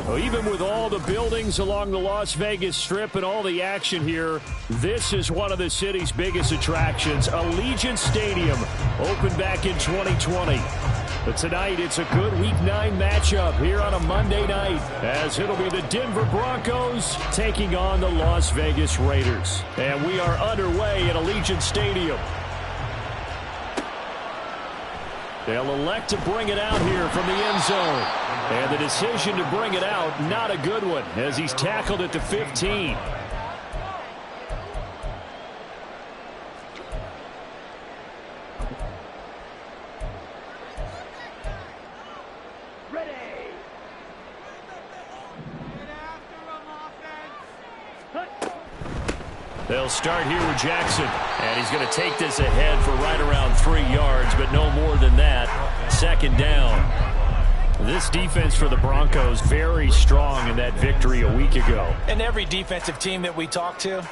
Well, even with all the buildings along the Las Vegas Strip and all the action here, this is one of the city's biggest attractions. Allegiant Stadium opened back in 2020. But tonight, it's a good Week 9 matchup here on a Monday night, as it'll be the Denver Broncos taking on the Las Vegas Raiders. And we are underway at Allegiant Stadium. They'll elect to bring it out here from the end zone. And the decision to bring it out, not a good one, as he's tackled at the 15. They'll start here with Jackson, and he's going to take this ahead for right around 3 yards, but no more than that. Second down. This defense for the Broncos very strong in that victory a week ago. And every defensive team that we talk to,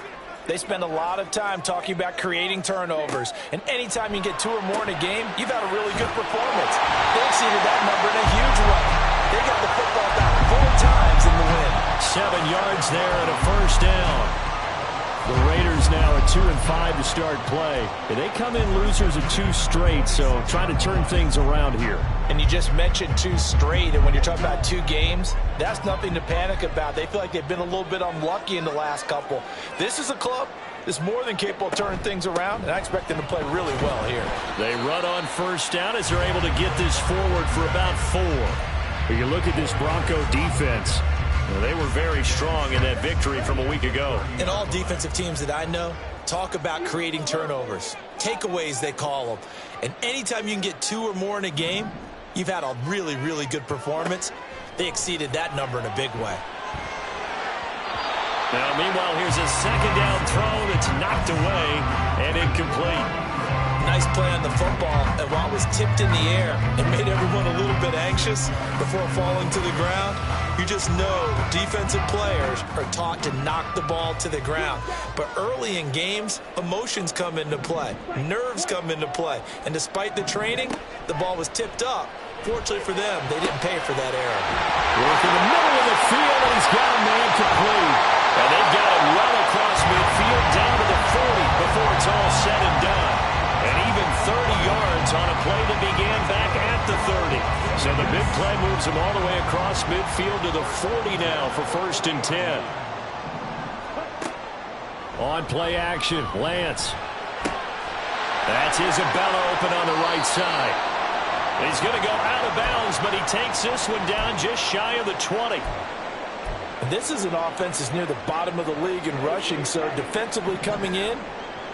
they spend a lot of time talking about creating turnovers. And anytime you get 2 or more in a game, you've had a really good performance. They exceeded that number in a huge way. They got the football back 4 times in the win. 7 yards there and a first down. The Raiders now at 2-5 to start play. And they come in losers of 2 straight, so trying to turn things around here. And you just mentioned 2 straight, and when you're talking about 2 games, that's nothing to panic about. They feel like they've been a little bit unlucky in the last couple. This is a club that's more than capable of turning things around, and I expect them to play really well here. They run on first down as they're able to get this forward for about 4. But you look at this Bronco defense. They were very strong in that victory from a week ago. And all defensive teams that I know talk about creating turnovers. Takeaways, they call them. And anytime you can get 2 or more in a game, you've had a really, really good performance. They exceeded that number in a big way. Now, meanwhile, here's a second down throw that's knocked away and incomplete. Nice play on the football, and while it was tipped in the air, it made everyone a little bit anxious before falling to the ground. You just know defensive players are taught to knock the ball to the ground. But early in games, emotions come into play. Nerves come into play. And despite the training, the ball was tipped up. Fortunately for them, they didn't pay for that error. Work in the middle of the field, and he's got a man complete. And they've got him well across midfield down to the 40 before it's all said and done. And even 30 yards on a play that began back at the 30. So the big play moves him all the way across midfield to the 40 now for 1st and 10. On play action, Lance. That's Isabella open on the right side. He's going to go out of bounds, but he takes this one down just shy of the 20. This is an offense that's near the bottom of the league in rushing, so defensively coming in,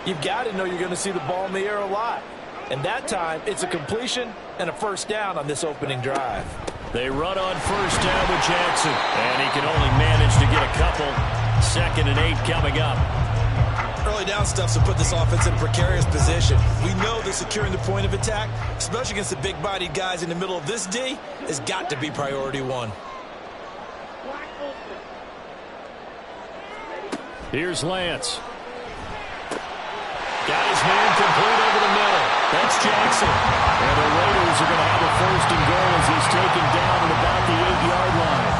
you've got to know you're going to see the ball in the air a lot. And that time, it's a completion and a first down on this opening drive. They run on first down with Jackson, and he can only manage to get a couple. 2nd and 8 coming up. Early down stuff to put this offense in a precarious position. We know that securing the point of attack, especially against the big-bodied guys in the middle of this D, has got to be priority 1. Here's Lance. Got his man complete over the middle. That's Jackson. And the Raiders are going to have a 1st and goal as he's taken down at about the 8-yard line.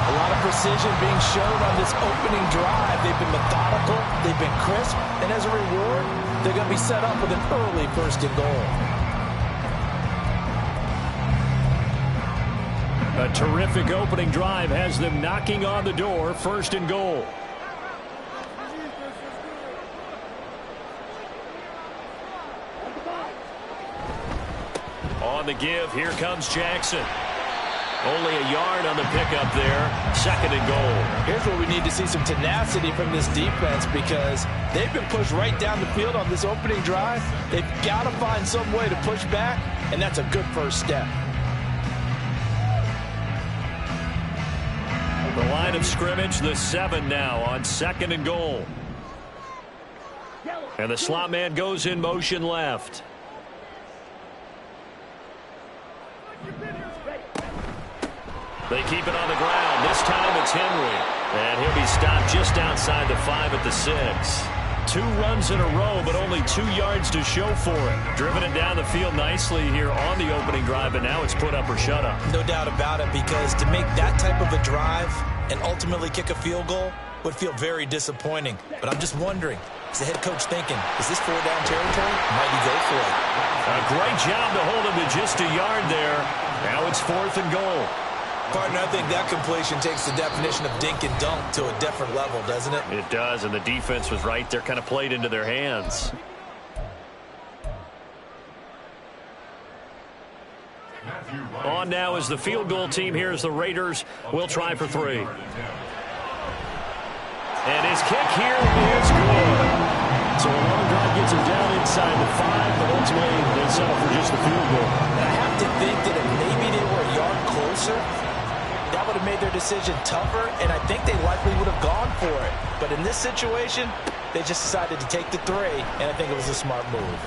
A lot of precision being shown on this opening drive. They've been methodical. They've been crisp. And as a reward, they're going to be set up with an early 1st and goal. A terrific opening drive has them knocking on the door. 1st and goal. On the give, here comes Jackson. Only a yard on the pickup there. 2nd and goal. Here's where we need to see some tenacity from this defense, because they've been pushed right down the field on this opening drive. They've got to find some way to push back, and that's a good first step. The line of scrimmage, the 7 now on 2nd and goal. And the slot man goes in motion left. They keep it on the ground. This time it's Henry. And he'll be stopped just outside the 5 at the 6. 2 runs in a row, but only 2 yards to show for it. Driven it down the field nicely here on the opening drive, and now it's put up or shut up. No doubt about it, because to make that type of a drive and ultimately kick a field goal would feel very disappointing. But I'm just wondering, is the head coach thinking, is this 4-down territory? Might he go for it? A great job to hold him to just a yard there. Now it's 4th and goal. Partner, I think that completion takes the definition of dink and dunk to a different level, doesn't it? It does, and the defense was right there, kind of played into their hands. On now is the field goal team. Here's the Raiders. We'll try for 3. And his kick here is good. So a long drive gets him down inside the 5, but ultimately they settle for just the field goal. And I have to think that if maybe they were a yard closer, that would have made their decision tougher, and I think they likely would have gone for it. But in this situation, they just decided to take the 3, and I think it was a smart move.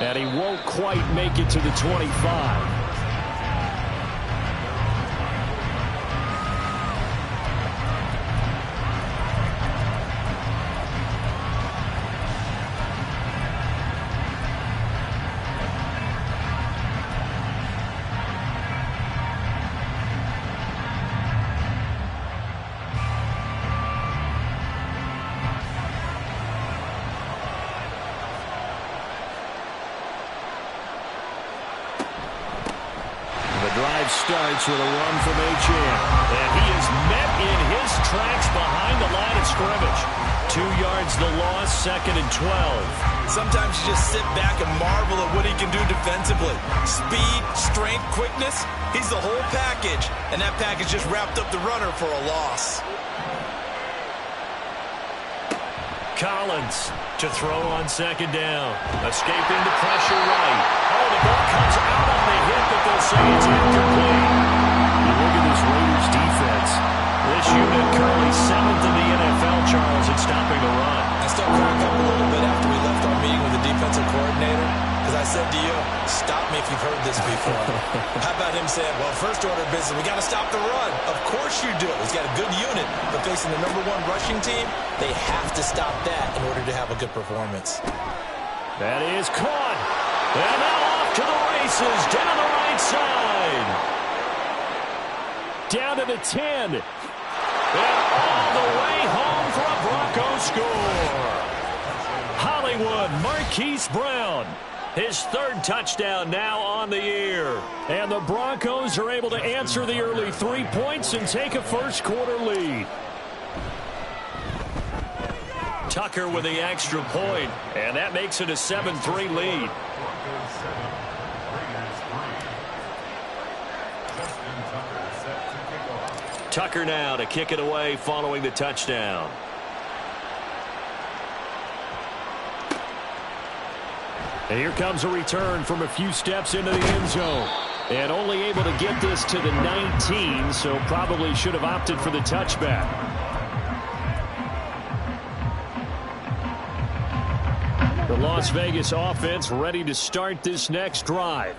And he won't quite make it to the 25. Starts with a run from H.M. And he is met in his tracks behind the line of scrimmage. 2 yards the loss, 2nd and 12. Sometimes you just sit back and marvel at what he can do defensively. Speed, strength, quickness, he's the whole package. And that package just wrapped up the runner for a loss. Collins to throw on 2nd down. Escaping the pressure right. Oh, the ball comes out on the hit, but they'll say it's incomplete. You look at this Raiders defense. This unit currently 7th in the NFL, Charles, at stopping the run. I still crack up a little bit after we left our meeting with the defensive coordinator, because I said to you, stop me if you've heard this before. How about him saying, well, first order of business, we got to stop the run. Of course you do. He's got a good unit, but facing the #1 rushing team, they have to stop that in order to have a good performance. That is caught. And now off to the races down the right side. Down to the 10. And all the way home for a Bronco score. Hollywood Marquise Brown. His 3rd touchdown now on the year. And the Broncos are able to answer the early 3 points and take a first-quarter lead. Tucker with the extra point, and that makes it a 7-3 lead. Tucker now to kick it away following the touchdown. And here comes a return from a few steps into the end zone. And only able to get this to the 19, so probably should have opted for the touchback. The Las Vegas offense ready to start this next drive.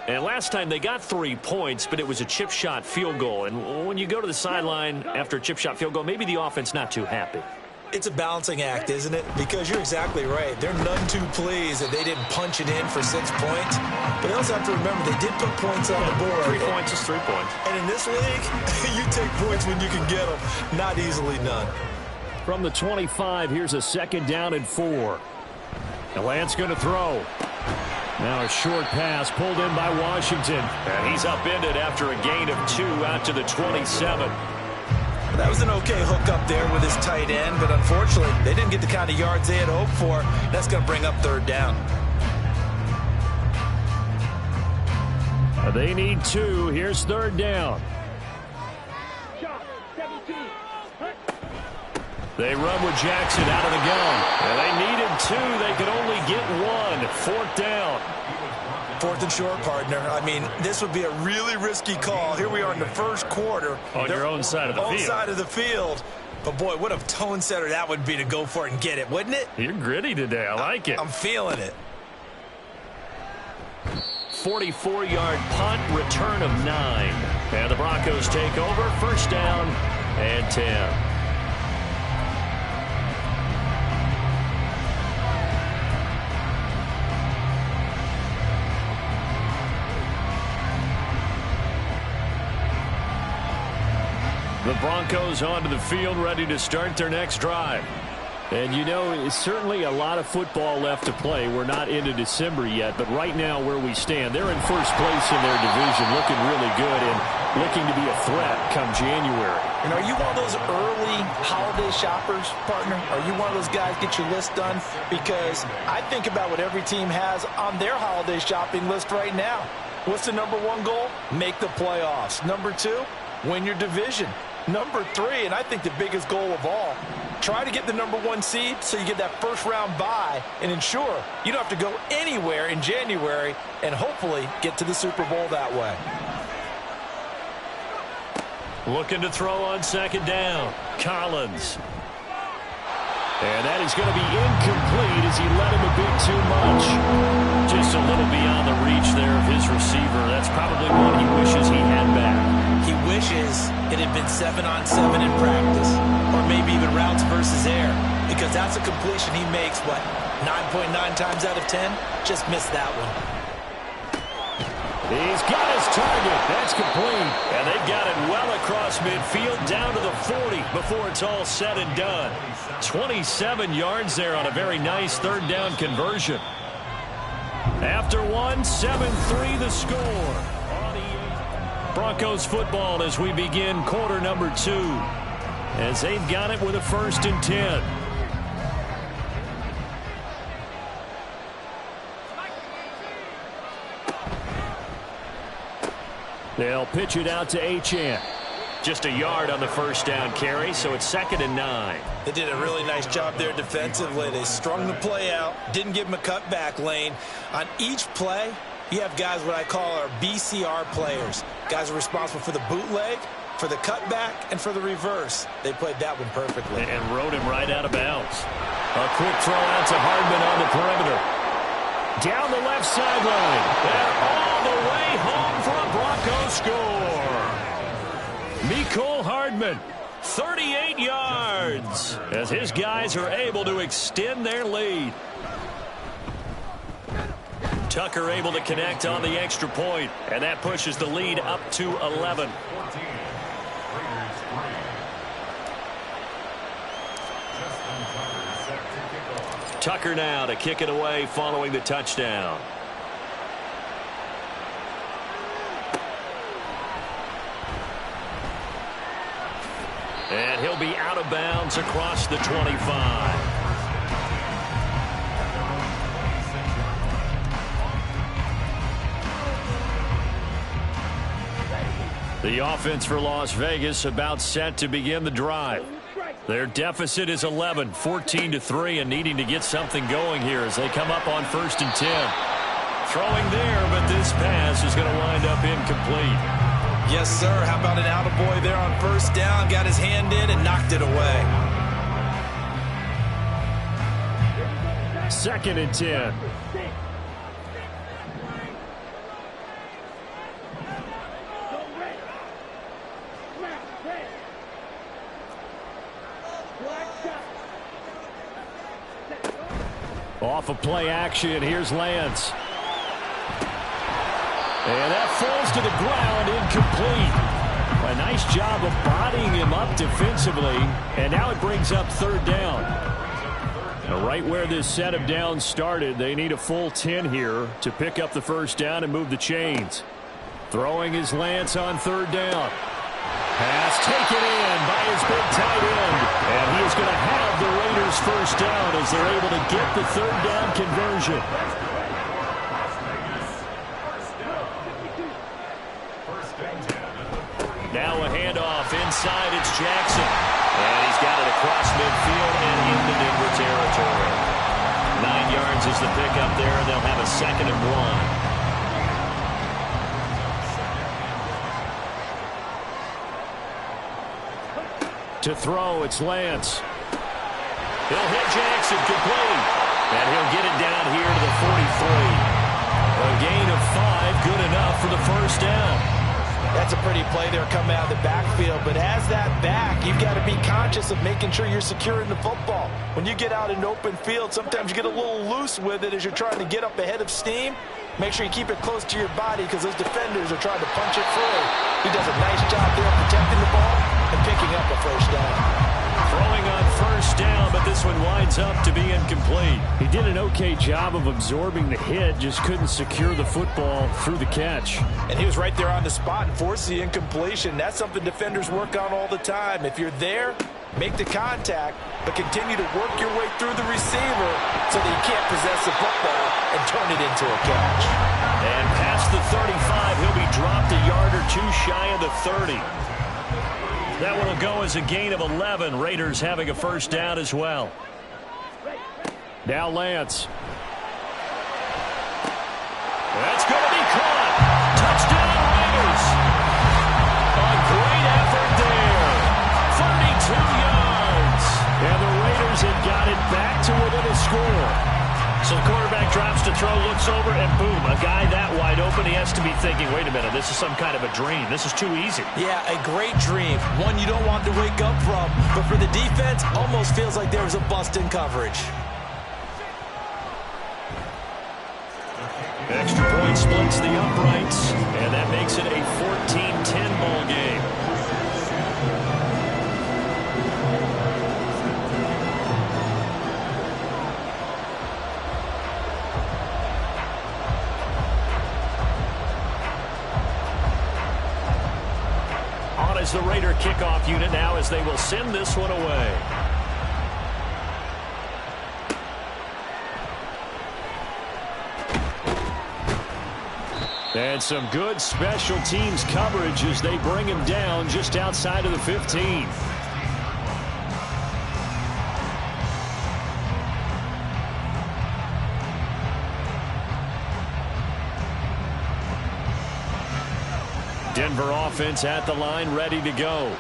And last time they got 3 points, but it was a chip shot field goal. And when you go to the sideline after a chip shot field goal, maybe the offense not too happy. It's a balancing act, isn't it? Because you're exactly right. They're none too pleased that they didn't punch it in for 6 points. But they also have to remember they did put points on the board. 3 points is 3 points. And in this league, you take points when you can get them. Not easily done. From the 25, here's a 2nd down and 4. And Lance going to throw. Now a short pass pulled in by Washington. And he's upended after a gain of 2 out to the 27. That was an okay hook up there with his tight end, but unfortunately, they didn't get the kind of yards they had hoped for. That's going to bring up 3rd down. They need 2. Here's 3rd down. They run with Jackson out of the gun. And they needed 2. They could only get 1. 4th down. 4th and short, partner. I mean, this would be a really risky call. Here we are in the first quarter. On your own side of the field. Own side of the field. But, boy, what a tone setter that would be to go for it and get it, wouldn't it? You're gritty today. I like it. I'm feeling it. 44-yard punt, return of 9. And the Broncos take over. 1st down and 10. The Broncos onto the field, ready to start their next drive. And you know, it's certainly a lot of football left to play. We're not into December yet, but right now where we stand, they're in first place in their division, looking really good and looking to be a threat come January. And are you one of those early holiday shoppers, partner? Are you one of those guys get your list done? Because I think about what every team has on their holiday shopping list right now. What's the number one goal? Make the playoffs. Number two, win your division. Number three, and I think the biggest goal of all, try to get the number one seed so you get that first round bye and ensure you don't have to go anywhere in January and hopefully get to the Super Bowl that way. Looking to throw on second down. Collins. And that is going to be incomplete as he let him a bit too much. Just a little beyond the reach there of his receiver. That's probably one he wishes he had back. He wishes it had been 7-on-7 in practice, or maybe even routes versus air, because that's a completion he makes, what, 9.9 times out of 10? Just missed that one. He's got his target. That's complete. And they've got it well across midfield down to the 40 before it's all said and done. 27 yards there on a very nice third down conversion. After one, 7-3 the score. Broncos football as we begin quarter number 2. As they've got it with a 1st and 10. They'll pitch it out to Achane. Just a yard on the first down carry, so it's 2nd and 9. They did a really nice job there defensively. They strung the play out, didn't give him a cutback lane. On each play, you have guys what I call our BCR players. Guys are responsible for the bootleg, for the cutback, and for the reverse. They played that one perfectly. And rode him right out of bounds. A quick throw out to Hardman on the perimeter. Down the left sideline. And all the way home for a Bronco score. Mecole Hardman, 38 yards, as his guys are able to extend their lead. Tucker able to connect on the extra point, and that pushes the lead up to 11. Tucker now to kick it away following the touchdown. And he'll be out of bounds across the 25. The offense for Las Vegas about set to begin the drive. Their deficit is 11, 14-3, and needing to get something going here as they come up on 1st and 10. Throwing there, but this pass is going to wind up incomplete. Yes, sir. How about an attaboy there on 1st down? Got his hand in and knocked it away. 2nd and 10. Off of play action, here's Lance. And that falls to the ground, incomplete. A nice job of bodying him up defensively, and now it brings up 3rd down. Now, right where this set of downs started, they need a full 10 here to pick up the 1st down and move the chains. Throwing is Lance on 3rd down. Pass taken in by his big tight end. And he is going to have the Raiders 1st down as they're able to get the 3rd down conversion. Now a handoff inside. It's Jackson. And he's got it across midfield and into Denver territory. 9 yards is the pickup there, and they'll have a 2nd and 1. To throw, it's Lance. He'll hit Jackson complete. And he'll get it down here to the 43. A gain of 5, good enough for the 1st down. That's a pretty play there coming out of the backfield. But as that back, you've got to be conscious of making sure you're securing the football. When you get out in open field, sometimes you get a little loose with it as you're trying to get up ahead of steam. Make sure you keep it close to your body because those defenders are trying to punch it through. He does a nice job there protecting the ball and picking up a first down. Throwing on first down, but this one winds up to be incomplete. He did an okay job of absorbing the hit, just couldn't secure the football through the catch. And he was right there on the spot and forced the incompletion. That's something defenders work on all the time. If you're there, make the contact, but continue to work your way through the receiver so that you can't possess the football and turn it into a catch. And past the 35, he'll be dropped a yard or two shy of the 30. That one will go as a gain of 11. Raiders having a first down as well. Now Lance. That's going to be caught. Touchdown Raiders. A great effort there. 32 yards. And the Raiders have got it back to within a score. So the quarterback drops to throw, looks over, and boom, a guy that wide open, he has to be thinking, wait a minute, this is some kind of a dream. This is too easy. Yeah, a great dream. One you don't want to wake up from. But for the defense, almost feels like there was a bust in coverage. Extra point splits the uprights, and that makes it a 14-10 ball game. As the Raider kickoff unit now as they will send this one away. And some good special teams coverage as they bring him down just outside of the 15. Denver offense at the line, ready to go.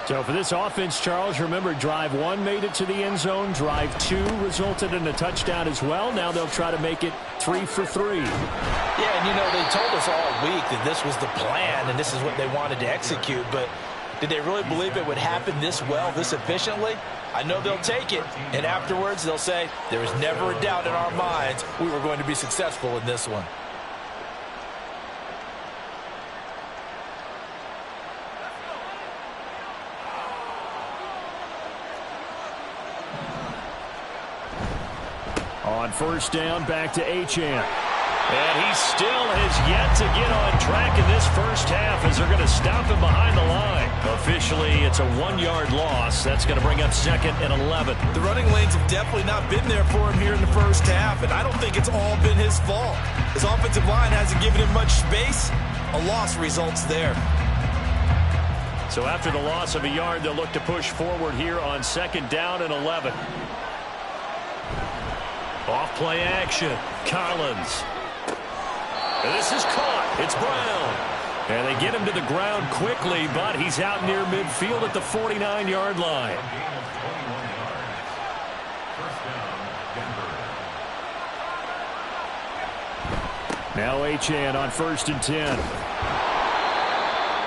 So for this offense, Charles, remember, drive one made it to the end zone. Drive two resulted in a touchdown as well. Now they'll try to make it 3 for 3. Yeah, and you know, they told us all week that this was the plan and this is what they wanted to execute. But did they really believe it would happen this well, this efficiently? I know they'll take it. And afterwards, they'll say, there was never a doubt in our minds we were going to be successful in this one. On first down, back to Achane. And he still has yet to get on track in this first half as they're going to stop him behind the line. Officially, it's a 1-yard loss. That's going to bring up 2nd and 11. The running lanes have definitely not been there for him here in the first half, and I don't think it's all been his fault. His offensive line hasn't given him much space. A loss results there. So after the loss of a yard, they'll look to push forward here on 2nd down and 11. Off play action. Collins. And this is caught. It's Brown. And they get him to the ground quickly, but he's out near midfield at the 49-yard line. Now Achane on 1st and 10.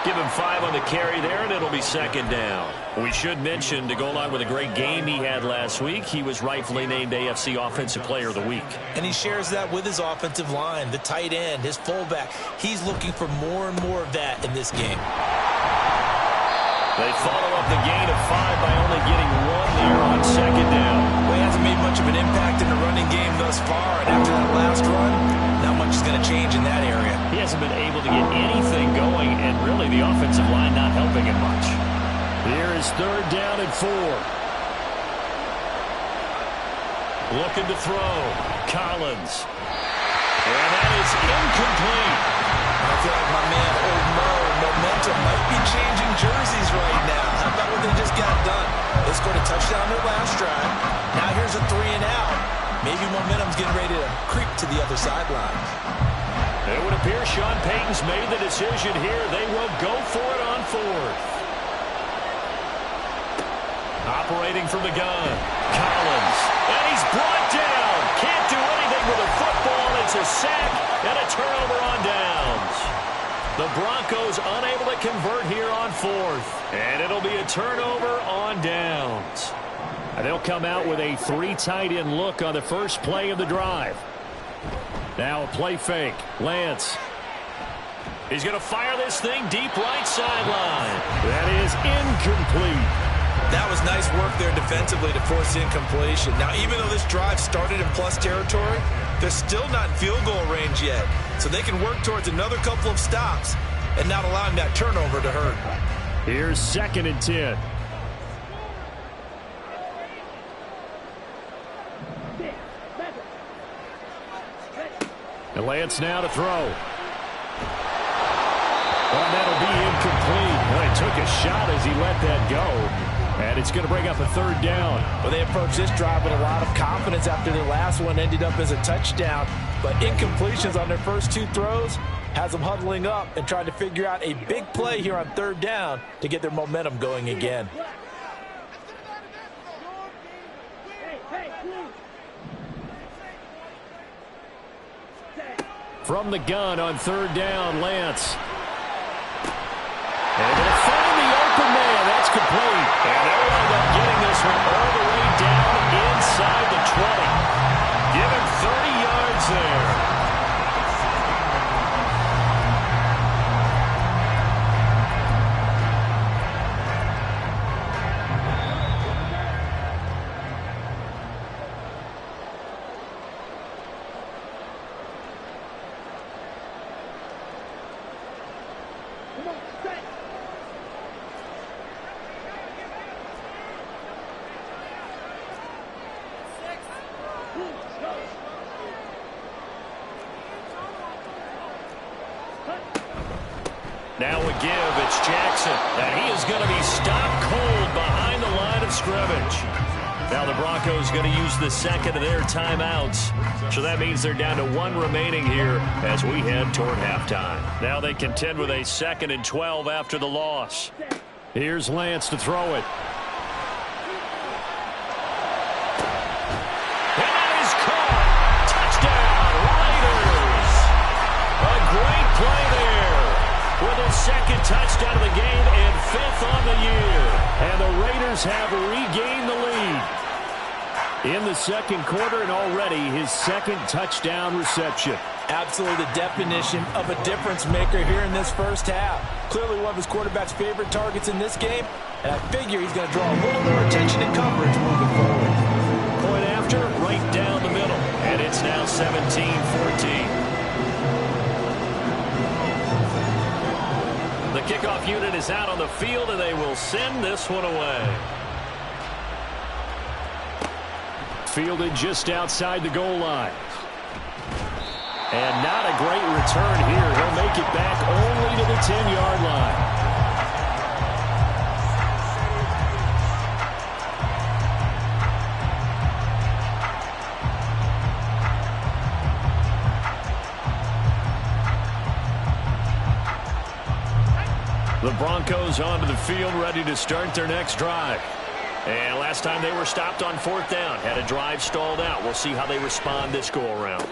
Give him 5 on the carry there, and it'll be 2nd down. We should mention, to go along with a great game he had last week, he was rightfully named AFC Offensive Player of the Week. And he shares that with his offensive line, the tight end, his fullback. He's looking for more and more of that in this game. They follow up the gain of 5 by only getting 1 there on 2nd down. Well, he hasn't made much of an impact in the running game thus far, and after that last run, not much is going to change in that area. He hasn't been able to get anything going, and really the offensive line not helping him much. Here is 3rd down and 4. Looking to throw. Collins. And that is incomplete. I feel like my man, Old Mo, momentum might be changing jerseys right now. How about what they just got done? They scored a touchdown their last drive. Now here's a 3 and out. Maybe momentum's getting ready to creep to the other sideline. It would appear Sean Payton's made the decision here. They will go for it on 4th. Operating from the gun. Collins. And he's brought down. Can't do anything with a football. It's a sack and a turnover on downs. The Broncos unable to convert here on 4th. And it'll be a turnover on downs. And they'll come out with a 3 tight end look on the first play of the drive. Now a play fake. Lance. He's going to fire this thing deep right sideline. That is is incomplete. That was nice work there defensively to force incompletion. Now, even though this drive started in plus territory, they're still not in field goal range yet. So they can work towards another couple of stops and not allowing that turnover to hurt. Here's 2nd and 10. And Lance now to throw. And that'll be incomplete. Well, he took a shot as he let that go. And it's going to bring up a 3rd down. Well, they approached this drive with a lot of confidence after their last one ended up as a touchdown. But incompletions on their first 2 throws has them huddling up and trying to figure out a big play here on 3rd down to get their momentum going again. From the gun on 3rd down, Lance. And they'll find the open man. That's complete. And they'll end up getting this one all the way down inside the 20. Give him 30 yards there. Now a give, it's Jackson, and he is going to be stopped cold behind the line of scrimmage. Now the Broncos going to use the 2nd of their timeouts, so that means they're down to 1 remaining here as we head toward halftime. Now they contend with a 2nd and 12 after the loss. Here's Lance to throw it. And that is caught. Touchdown, Raiders. A great play there. With his 2nd touchdown of the game and 5th on the year. And the Raiders have regained the lead in the 2nd quarter, and already his 2nd touchdown reception. Absolutely the definition of a difference maker here in this first half. Clearly one of his quarterback's favorite targets in this game, and I figure he's going to draw a little more attention and coverage moving forward. Point after, right down the middle, and it's now 17-14. The kickoff unit is out on the field, and they will send this one away. Fielded just outside the goal line. And not a great return here. He'll make it back only to the 10-yard line. The Broncos onto the field, ready to start their next drive. And last time they were stopped on 4th down, had a drive stalled out. We'll see how they respond this go-around.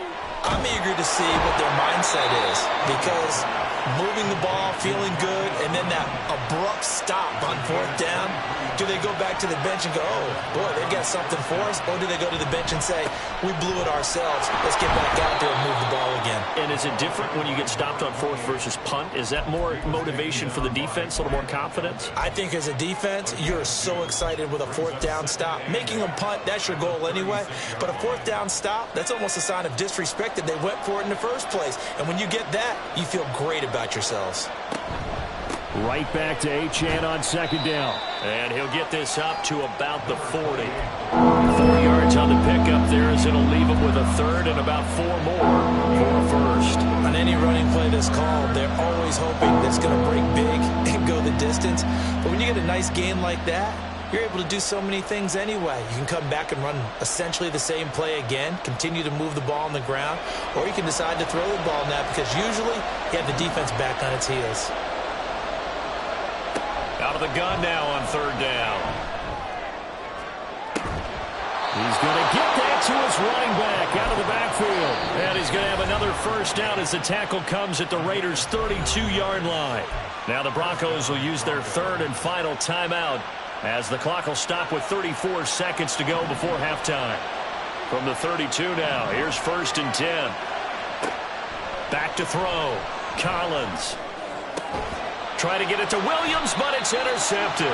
I'm eager to see what their mindset is, because moving the ball, feeling good, and then that abrupt stop on 4th down, do they go back to the bench and go, oh, boy, they got something for us? Or do they go to the bench and say, we blew it ourselves, let's get back out there and move the ball again? And is it different when you get stopped on 4th versus punt? Is that more motivation for the defense, a little more confidence? I think as a defense, you're so excited with a 4th down stop. Making them punt, that's your goal anyway. But a 4th down stop, that's almost a sign of disrespect that they went for it in the first place. And when you get that, you feel great about yourselves. Right back to Achane on 2nd down. And he'll get this up to about the 40. 4 yards on the pickup there as it'll leave him with a 3rd and about 4 more for a 1st. On any running play that's called, they're always hoping that it's going to break big and go the distance. But when you get a nice gain like that, you're able to do so many things anyway. You can come back and run essentially the same play again, continue to move the ball on the ground, or you can decide to throw the ball now because usually you have the defense back on its heels. Out of the gun now on 3rd down. He's going to get that to his running back out of the backfield. And he's going to have another 1st down as the tackle comes at the Raiders' 32-yard line. Now the Broncos will use their 3rd and final timeout as the clock will stop with 34 seconds to go before halftime. From the 32 now, here's 1st and 10. Back to throw. Collins. Try to get it to Williams, but it's intercepted.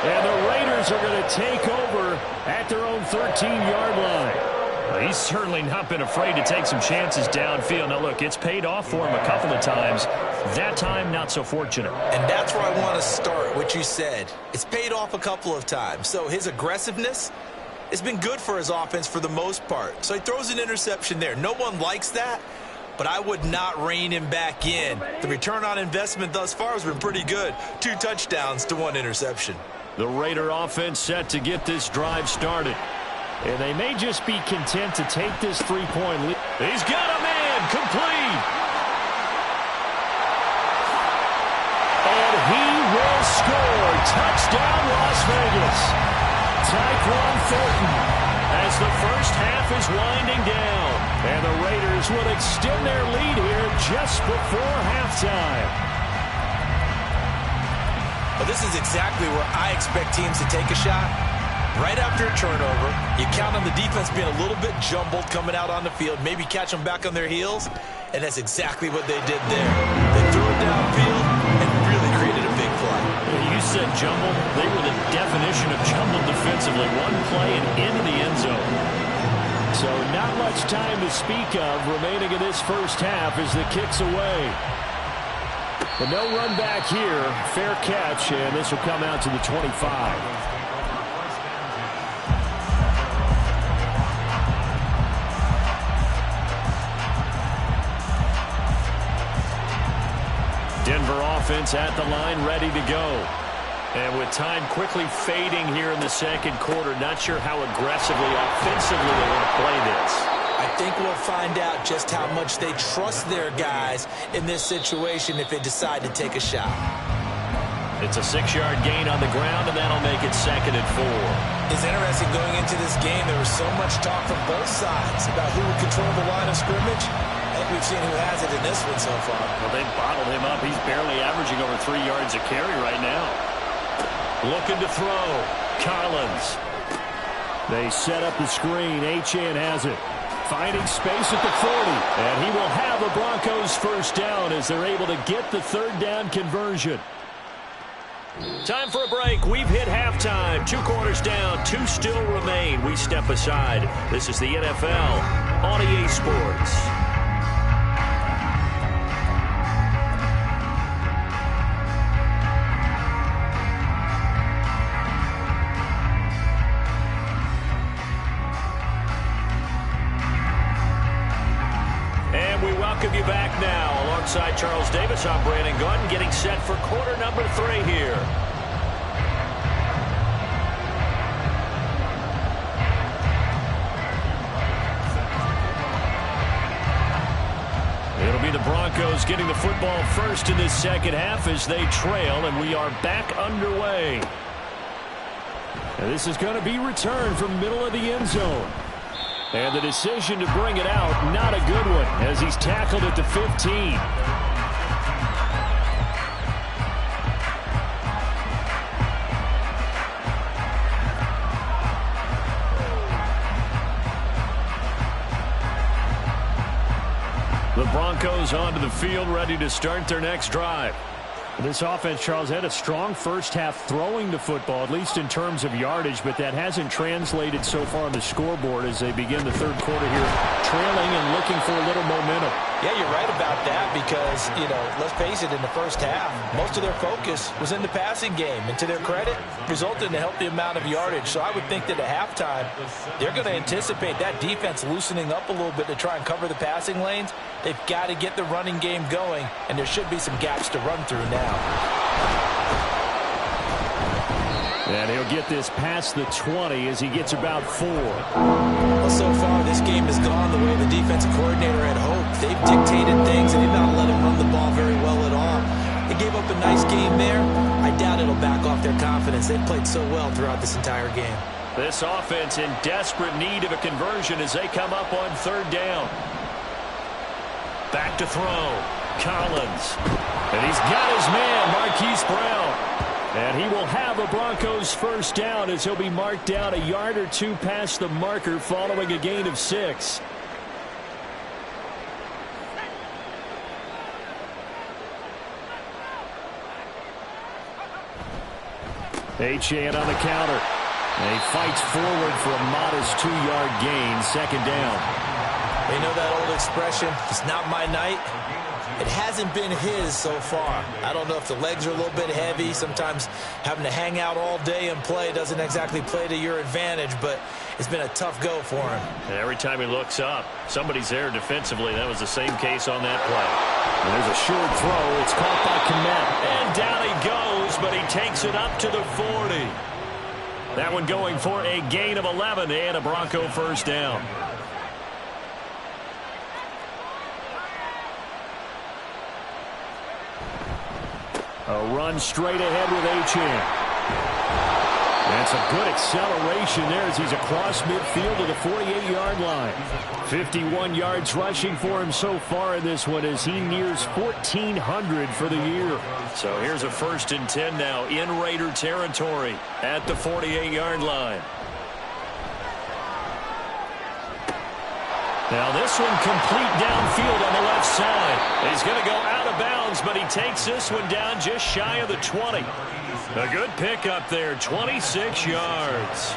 And the Raiders are going to take over at their own 13-yard line. Well, he's certainly not been afraid to take some chances downfield. Now, look, it's paid off for him a couple of times. That time, not so fortunate. And that's where I want to start, what you said. It's paid off a couple of times. So his aggressiveness has been good for his offense for the most part. So he throws an interception there. No one likes that, but I would not rein him back in. The return on investment thus far has been pretty good. 2 touchdowns to 1 interception. The Raider offense set to get this drive started. And they may just be content to take this 3-point lead. He's got a man complete. And he will score. Touchdown, Las Vegas. Tyquan Thornton as the first half is winding down. And the Raiders will extend their lead here just before halftime. Well, this is exactly where I expect teams to take a shot. Right after a turnover, you count on the defense being a little bit jumbled coming out on the field, maybe catch them back on their heels, and that's exactly what they did there. They threw it downfield and really created a big play. You said jumbled. They were the definition of jumbled defensively. One play and into the end zone. So not much time to speak of remaining in this first half as the kick's away. But no run back here. Fair catch, and this will come out to the 25. Denver offense at the line, ready to go. And with time quickly fading here in the second quarter, not sure how aggressively, offensively they want to play this. I think we'll find out just how much they trust their guys in this situation if they decide to take a shot. It's a 6-yard gain on the ground, and that'll make it 2nd and 4. It's interesting going into this game. There was so much talk from both sides about who would control the line of scrimmage. I think we've seen who has it in this one so far. Well, they've bottled him up. He's barely averaging over 3 yards a carry right now. Looking to throw. Collins. They set up the screen. Achane has it. Finding space at the 40. And he will have the Broncos first down as they're able to get the 3rd down conversion. Time for a break. We've hit halftime. 2 quarters down. 2 still remain. We step aside. This is the NFL on EA Sports. Welcome you back now. Alongside Charles Davis, I'm Brandon Gaudin, getting set for quarter number 3 here. It'll be the Broncos getting the football first in this second half as they trail, and we are back underway. And this is going to be returned from middle of the end zone. And the decision to bring it out, not a good one, as he's tackled at the 15. The Broncos onto the field, ready to start their next drive. This offense, Charles, had a strong first half throwing the football, at least in terms of yardage, but that hasn't translated so far on the scoreboard as they begin the third quarter here, trailing and looking for a little momentum. Yeah, you're right about that because, let's face it, in the first half, most of their focus was in the passing game. And to their credit, resulted in a healthy amount of yardage. So I would think that at halftime, they're going to anticipate that defense loosening up a little bit to try and cover the passing lanes. They've got to get the running game going, and there should be some gaps to run through now. And he'll get this past the 20 as he gets about 4. Well, so far, this game has gone the way the defensive coordinator had hoped. They've dictated things, and they've not let him run the ball very well at all. They gave up a nice game there. I doubt it'll back off their confidence. They've played so well throughout this entire game. This offense in desperate need of a conversion as they come up on 3rd down. Back to throw. Collins. And he's got his man, Marquise Brown. And he will have a Broncos first down as he'll be marked down a yard or 2 past the marker following a gain of 6. Achane on the counter. And he fights forward for a modest 2-yard gain, second down. You know that old expression, it's not my night? It hasn't been his so far. I don't know if the legs are a little bit heavy. Sometimes having to hang out all day and play doesn't exactly play to your advantage, but it's been a tough go for him. And every time he looks up, somebody's there defensively. That was the same case on that play. And there's a short throw. It's caught by Komet. And down he goes, but he takes it up to the 40. That one going for a gain of 11 and a Bronco first down. A run straight ahead with Achane. That's a good acceleration there as he's across midfield to the 48-yard line. 51 yards rushing for him so far in this one as he nears 1,400 for the year. So here's a 1st and 10 now in Raider territory at the 48-yard line. Now this one complete downfield on the left side. He's going to go out of bounds, but he takes this one down just shy of the 20. A good pickup there, 26 yards.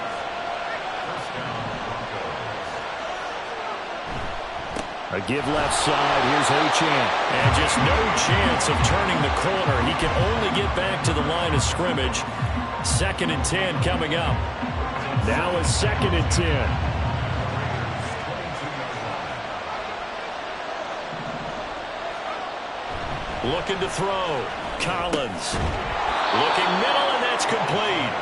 A give left side. Here's Achane. And just no chance of turning the corner. He can only get back to the line of scrimmage. 2nd and 10 coming up. Now a 2nd and 10. Looking to throw. Collins. Looking middle, and that's complete.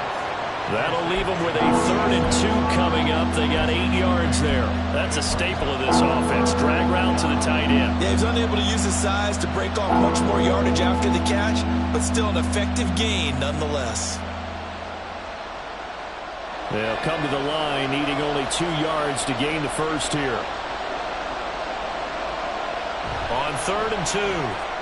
That'll leave them with a 3rd and 2 coming up. They got 8 yards there. That's a staple of this offense. Drag route to the tight end. Yeah, he was unable to use his size to break off much more yardage after the catch, but still an effective gain nonetheless. They'll come to the line, needing only 2 yards to gain the first here. On 3rd and 2.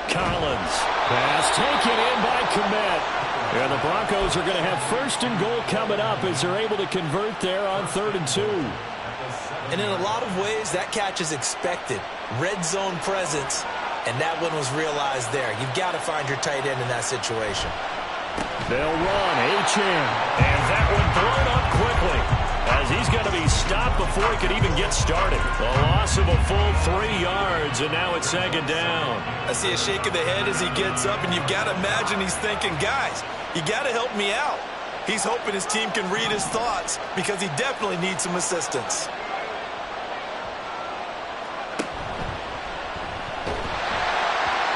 Collins. Pass taken in by Komet. And the Broncos are going to have 1st and goal coming up as they're able to convert there on 3rd and 2. And in a lot of ways, that catch is expected. Red zone presence, and that one was realized there. You've got to find your tight end in that situation. They'll run. Achane. And that one blown up quickly as he's going to be stopped before he could even get started. A loss of a full 3 yards, and now it's 2nd down. I see a shake of the head as he gets up, and you've got to imagine he's thinking, guys, you got to help me out. He's hoping his team can read his thoughts because he definitely needs some assistance.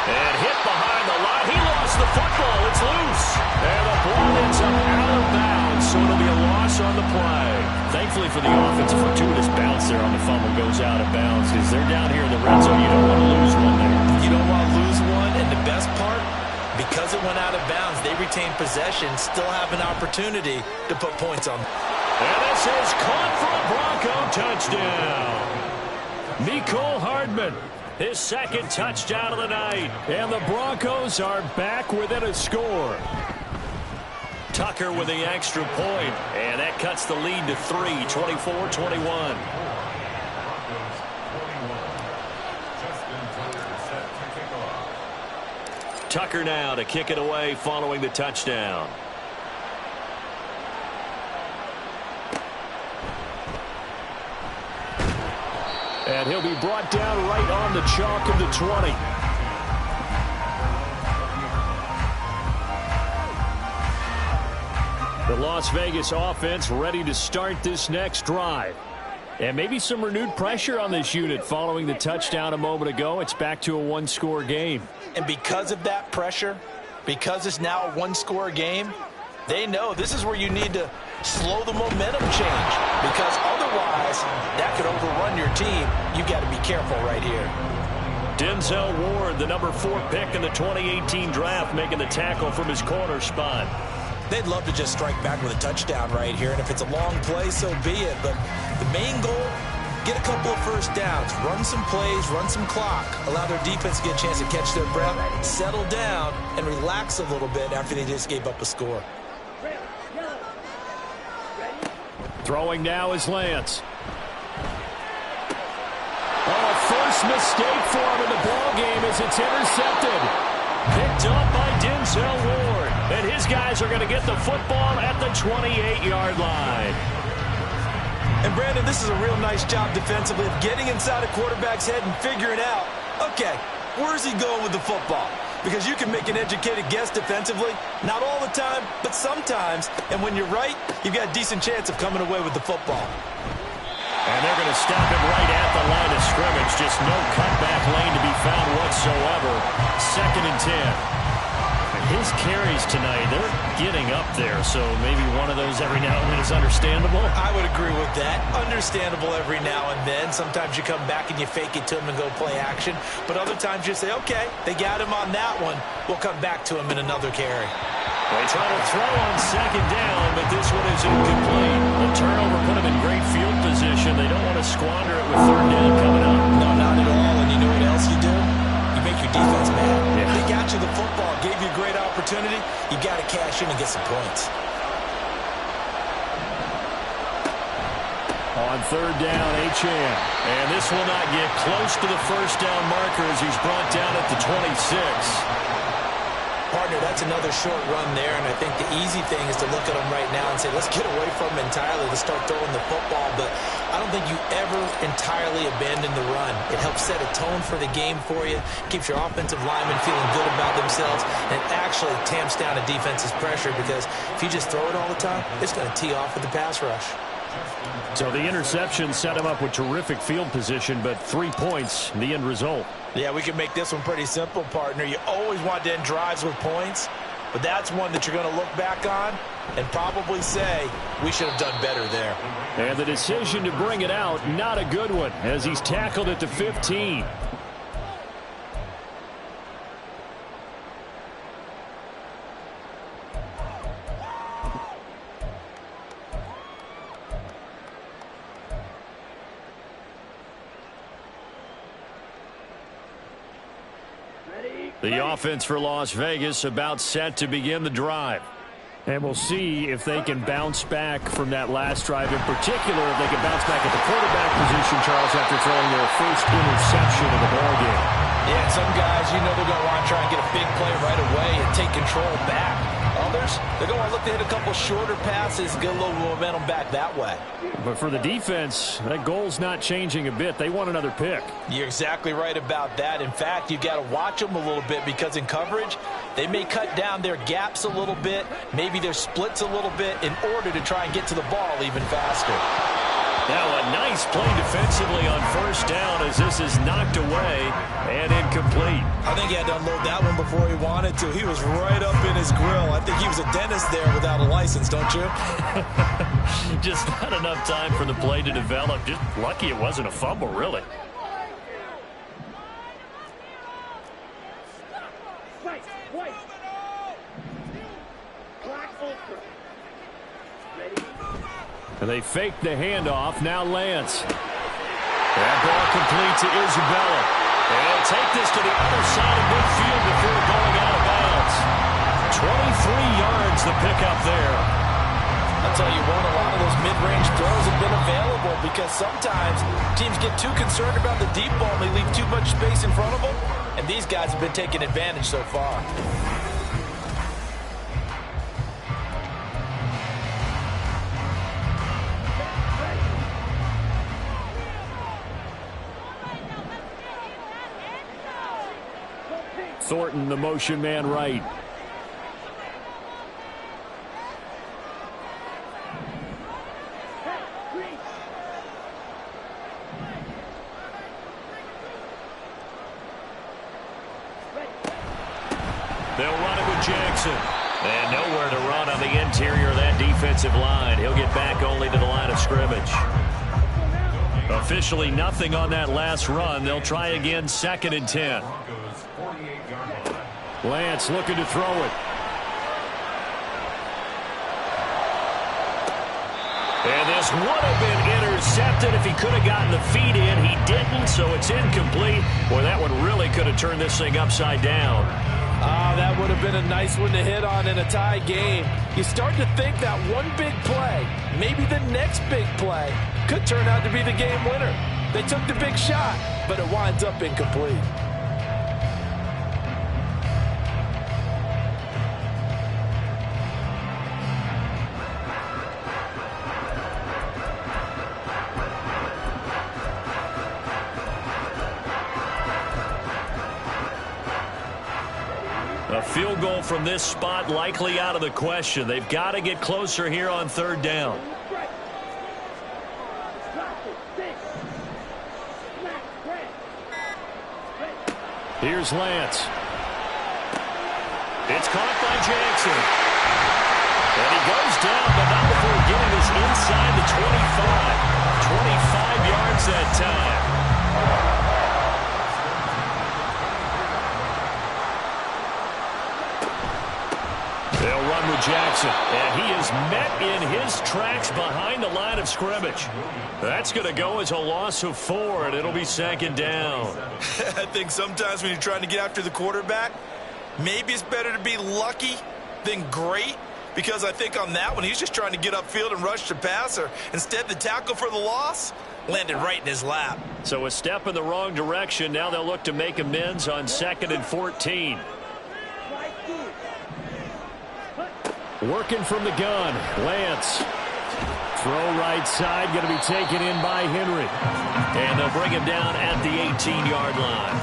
And hit behind the line. He lost the football. It's loose. And the ball ends up out of bounds, so it'll be a loss on the play. Thankfully for the offense, a fortuitous bounce there on the fumble goes out of bounds because they're down here in the red zone. You don't want to lose one there. You don't want to lose one, and the best part, because it went out of bounds, they retain possession, still have an opportunity to put points on. And this is caught for a Bronco touchdown. Mecole Hardman. His 2nd touchdown of the night. And the Broncos are back within a score. Tucker with the extra point. And that cuts the lead to 3, 24-21. Tucker now to kick it away following the touchdown. And he'll be brought down right on the chalk of the 20. The Las Vegas offense ready to start this next drive. And maybe some renewed pressure on this unit following the touchdown a moment ago. It's back to a 1-score game. And because of that pressure, because it's now a 1-score game, they know this is where you need to slow the momentum change, because otherwise that could overrun your team. You've got to be careful right here. Denzel Ward, the number 4 pick in the 2018 draft, making the tackle from his corner spot. They'd love to just strike back with a touchdown right here, and if it's a long play, so be it. But the main goal, get a couple of first downs, run some plays, run some clock, allow their defense to get a chance to catch their breath, settle down, and relax a little bit after they just gave up a score. Throwing now is Lance. Oh, first mistake for him in the ball game as it's intercepted. Picked up by Denzel Ward. And his guys are going to get the football at the 28-yard line. And, Brandon, this is a real nice job defensively of getting inside a quarterback's head and figuring out, okay, where's he going with the football? Because you can make an educated guess defensively. Not all the time, but sometimes. And when you're right, you've got a decent chance of coming away with the football. And they're going to stop him right at the line of scrimmage. Just no cutback lane to be found whatsoever. 2nd and 10. His carries tonight, they're getting up there, so maybe one of those every now and then is understandable. I would agree with that. Understandable every now and then. Sometimes you come back and you fake it to him and go play action. But other times you say, okay, they got him on that one. We'll come back to him in another carry. They try to throw on 2nd down, but this one is incomplete. The turnover put them in great field position. They don't want to squander it with 3rd down coming up. No, not at all. And you know what else you do? You make your defense mad. Yeah. They got you the football, gave you a great opportunity. You got to cash in and get some points. On 3rd down, Achane. And this will not get close to the 1st down marker as he's brought down at the 26. Partner, that's another short run there, and I think the easy thing is to look at him right now and say, let's get away from him entirely. Let's start throwing the football, but I don't think you ever entirely abandon the run. It helps set a tone for the game for you, keeps your offensive linemen feeling good about themselves, and it actually tamps down a defense's pressure because if you just throw it all the time, it's going to tee off with the pass rush. So the interception set him up with terrific field position, but 3 points, the end result. Yeah, we can make this one pretty simple, partner. You always want to end drives with points, but that's one that you're going to look back on and probably say, we should have done better there. And the decision to bring it out, not a good one, as he's tackled at the 15. The offense for Las Vegas about set to begin the drive. And we'll see if they can bounce back from that last drive. In particular, if they can bounce back at the quarterback position, Charles, after throwing their first interception of the ballgame. Yeah, some guys, you know they're going to want to try and get a big play right away and take control back. Others, they're going to look to hit a couple shorter passes, get a little momentum back that way. But for the defense, that goal's not changing a bit. They want another pick. You're exactly right about that. In fact, you've got to watch them a little bit because in coverage, they may cut down their gaps a little bit, maybe their splits a little bit in order to try and get to the ball even faster. Now a nice play defensively on 1st down as this is knocked away and incomplete. I think he had to unload that one before he wanted to. He was right up in his grill. I think he was a dentist there without a license, don't you? Just not enough time for the play to develop. Just lucky it wasn't a fumble, really. And they fake the handoff. Now Lance. That ball complete to Isabella. And they'll take this to the other side of midfield before going out of bounds. 23 yards the pickup there. I'll tell you what, a lot of those mid-range throws have been available because sometimes teams get too concerned about the deep ball and they leave too much space in front of them. And these guys have been taking advantage so far. Thornton, the motion man right. They'll run it with Jackson. And nowhere to run on the interior of that defensive line. He'll get back only to the line of scrimmage. Officially nothing on that last run. They'll try again, 2nd and 10. Lance looking to throw it. And this would have been intercepted if he could have gotten the feet in. He didn't, so it's incomplete. Boy, that one really could have turned this thing upside down. That would have been a nice one to hit on in a tie game. You start to think that one big play, maybe the next big play, could turn out to be the game winner. They took the big shot, but it winds up incomplete. field goal from this spot likely out of the question. They've got to get closer here on third down. Here's Lance. It's caught by Jackson. And he goes down, but not before getting this inside the 25. 25 yards that time. They'll run with Jackson, and he is met in his tracks behind the line of scrimmage. That's going to go as a loss of 4, and it'll be second down. I think sometimes when you're trying to get after the quarterback, maybe it's better to be lucky than great, because I think on that one, he's just trying to get upfield and rush the passer. Instead, the tackle for the loss landed right in his lap. So a step in the wrong direction. Now they'll look to make amends on 2nd and 14. Working from the gun, Lance. Throw right side, going to be taken in by Henry. And they'll bring him down at the 18-yard line.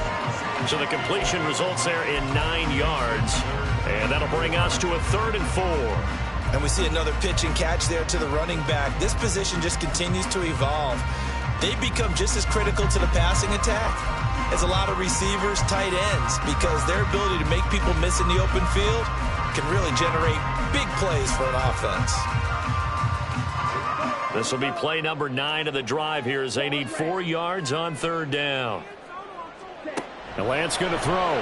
So the completion results there in 9 yards. And that'll bring us to a 3rd and 4. And we see another pitch and catch there to the running back. This position just continues to evolve. They become just as critical to the passing attack as a lot of receivers, tight ends, because their ability to make people miss in the open field can really generate big plays for an offense. This will be play number 9 of the drive here as they need 4 yards on 3rd down. And Lance going to throw.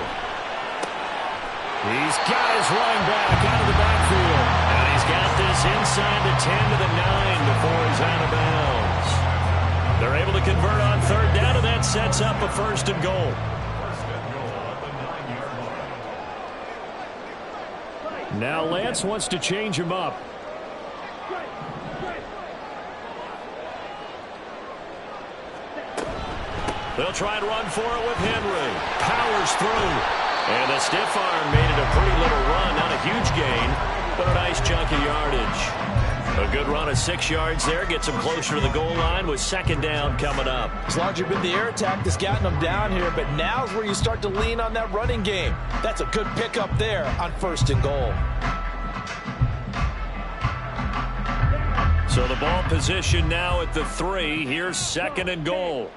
He's got his running back out of the backfield. And he's got this inside the 10 to the 9 before he's out of bounds. They're able to convert on 3rd down, and that sets up a 1st and goal. Now Lance wants to change him up. They'll try and run for it with Henry. Powers through. And the stiff arm made it a pretty little run. Not a huge gain, but a nice chunk of yardage. A good run of 6 yards there. Gets him closer to the goal line with 2nd down coming up. It's largely been the air attack that's gotten them down here, but now's where you start to lean on that running game. That's a good pickup there on 1st and goal. So the ball position now at the 3. Here's 2nd and goal.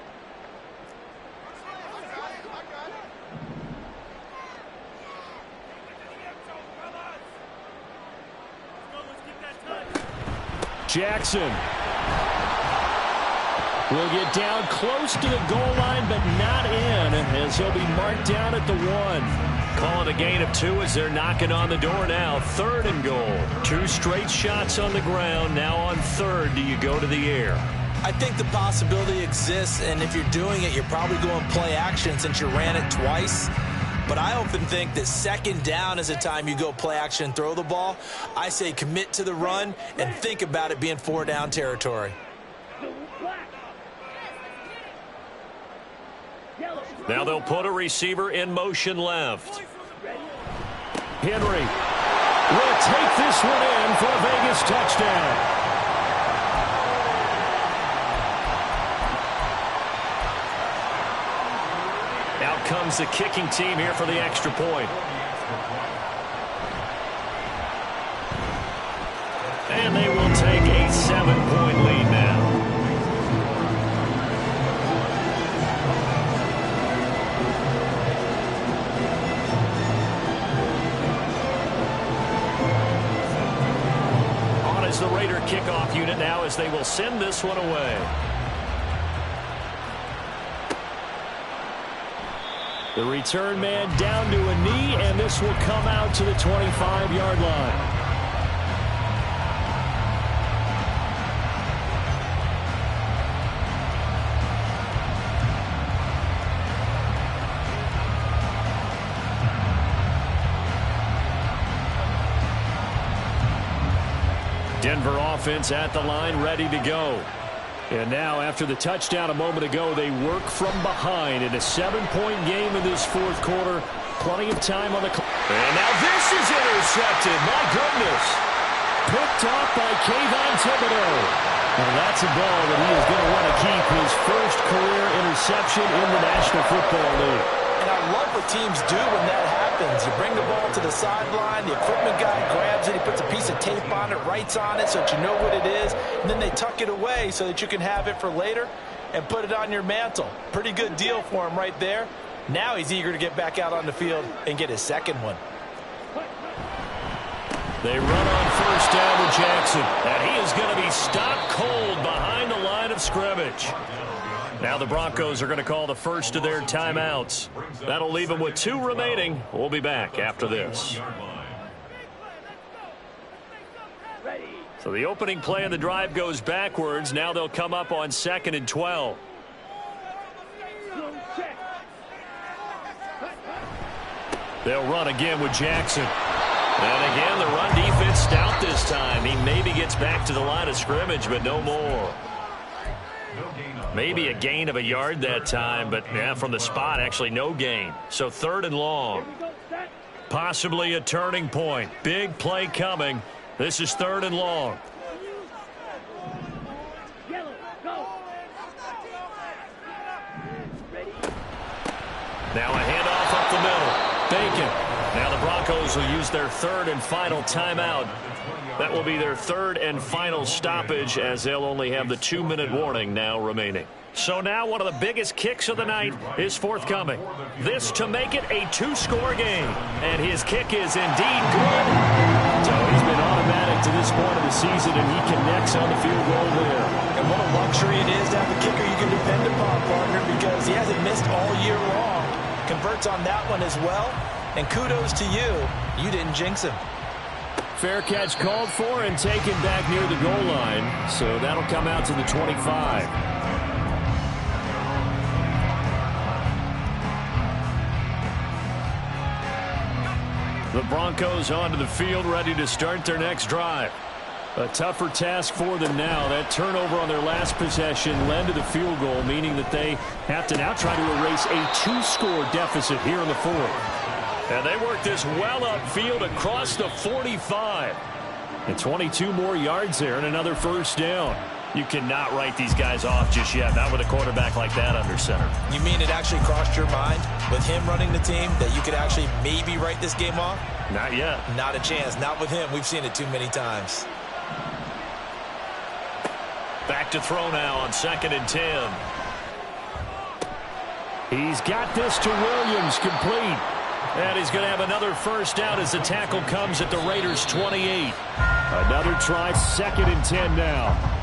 Jackson will get down close to the goal line, but not in, as he'll be marked down at the 1. Calling a gain of 2 as they're knocking on the door now. 3rd and goal. 2 straight shots on the ground. Now on 3rd, do you go to the air? I think the possibility exists, and if you're doing it, you're probably going play action since you ran it twice. But I often think that 2nd down is the time you go play action and throw the ball. I say commit to the run and think about it being 4 down territory. Now they'll put a receiver in motion left. Henry will take this one in for a Vegas touchdown. Out comes the kicking team here for the extra point. And they will take a 7-point lead now. On is the Raider kickoff unit now as they will send this one away. The return man down to a knee, and this will come out to the 25-yard line. Denver offense at the line, ready to go. And now, after the touchdown a moment ago, they work from behind in a 7-point game in this 4th quarter. Plenty of time on the clock. And now this is intercepted. My goodness. Picked off by Kayvon Thibodeau. And that's a ball that he is going to want to keep, his first career interception in the National Football League. And I love what teams do when that happens. You bring the ball to the sideline, the equipment guy grabs it, he puts a piece of tape on it, writes on it so that you know what it is, and then they tuck it away so that you can have it for later and put it on your mantle. Pretty good deal for him right there. Now he's eager to get back out on the field and get his second one. They run on first down with Jackson, and he is going to be stopped cold behind the line of scrimmage. Now the Broncos are going to call the first of their timeouts. That'll leave them with 2 remaining. We'll be back after this. So the opening play of the drive goes backwards. Now they'll come up on 2nd and 12. They'll run again with Jackson. And again, the run defense stout this time. He maybe gets back to the line of scrimmage, but no more. Maybe a gain of a yard that time, but yeah, from the spot, actually no gain. So 3rd and long. Possibly a turning point. Big play coming. This is 3rd and long. Now a handoff up the middle. Bacon. Now the Broncos will use their 3rd and final timeout. That will be their 3rd and final stoppage, as they'll only have the 2-minute warning now remaining. So now one of the biggest kicks of the night is forthcoming. This to make it a 2-score game. And his kick is indeed good. So he's been automatic to this point of the season, and he connects on the field goal there. And what a luxury it is to have a kicker you can depend upon, partner, because he hasn't missed all year long. Converts on that one as well. And kudos to you. You didn't jinx him. Fair catch called for and taken back near the goal line. So that'll come out to the 25. The Broncos onto the field, ready to start their next drive. A tougher task for them now. That turnover on their last possession led to the field goal, meaning that they have to now try to erase a 2-score deficit here in the 4th. And they work this well upfield across the 45. And 22 more yards there and another first down. You cannot write these guys off just yet, not with a quarterback like that under center. You mean it actually crossed your mind with him running the team that you could actually maybe write this game off? Not yet. Not a chance. Not with him. We've seen it too many times. Back to throw now on 2nd and 10. He's got this to Williams, complete. And he's going to have another first down as the tackle comes at the Raiders' 28. Another try, 2nd and 10 now.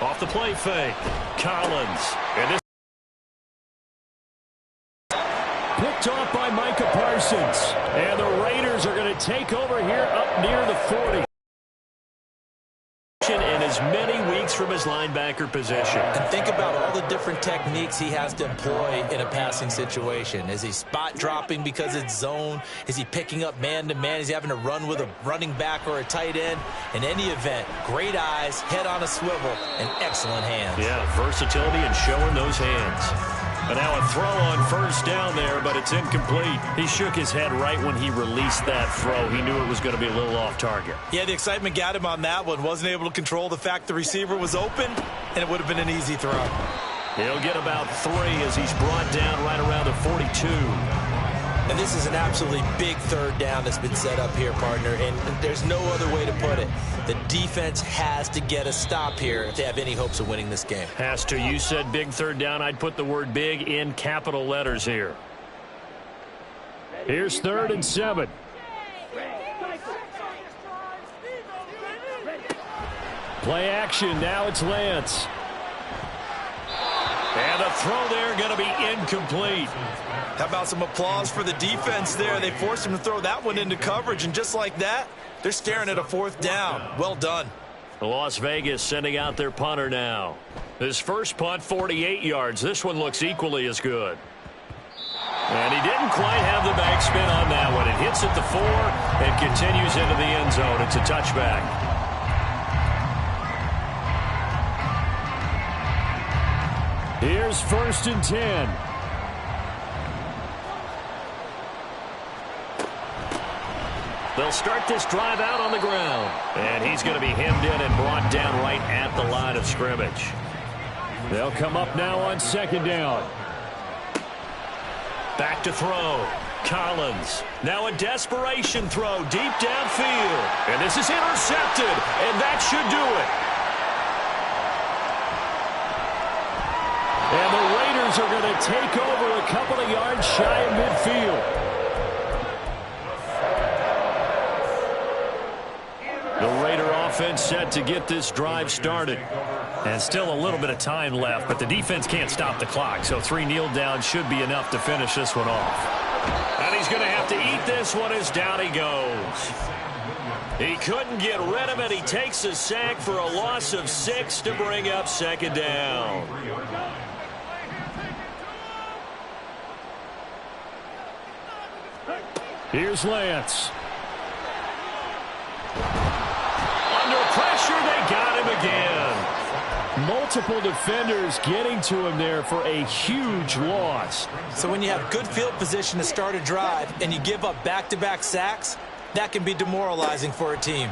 Off the play fake, Collins. And this picked off by Micah Parsons. And the Raiders are going to take over here up near the 40. In as many weeks from his linebacker position. And think about all the different techniques he has to employ in a passing situation. Is he spot dropping because it's zone? Is he picking up man-to-man? Is he having to run with a running back or a tight end? In any event, great eyes, head on a swivel, and excellent hands. Yeah, versatility and showing those hands. But now a throw on first down there, but it's incomplete. He shook his head right when he released that throw. He knew it was going to be a little off target. Yeah, the excitement got him on that one. Wasn't able to control the fact the receiver was open, and it would have been an easy throw. He'll get about 3 as he's brought down right around the 42. And this is an absolutely big 3rd down that's been set up here, partner, and there's no other way to put it. The defense has to get a stop here if they have any hopes of winning this game. Has to. You said big 3rd down. I'd put the word big in capital letters here. Here's 3rd and 7. Play action. Now it's Lance. And the throw there going to be incomplete. How about some applause for the defense there? They forced him to throw that one into coverage, and just like that, they're staring at a 4th down. Well done. Las Vegas sending out their punter now. His first punt, 48 yards. This one looks equally as good. And he didn't quite have the backspin on that one. It hits at the 4 and continues into the end zone. It's a touchback. Here's 1st and 10. They'll start this drive out on the ground. And he's going to be hemmed in and brought down right at the line of scrimmage. They'll come up now on 2nd down. Back to throw. Collins. Now a desperation throw deep downfield. And this is intercepted. And that should do it. And the Raiders are going to take over a couple of yards shy of midfield. The Raider offense set to get this drive started. And still a little bit of time left, but the defense can't stop the clock, so 3 kneel downs should be enough to finish this one off. And he's going to have to eat this one as down he goes. He couldn't get rid of it. He takes a sack for a loss of 6 to bring up 2nd down. Here's Lance. Under pressure, they got him again. Multiple defenders getting to him there for a huge loss. So when you have good field position to start a drive and you give up back-to-back sacks, that can be demoralizing for a team.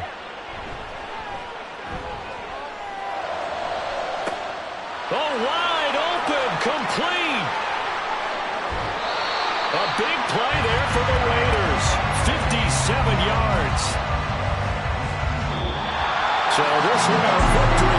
Oh, wide open, complete. A big play there for the Raiders. 57 yards. So this one, our victory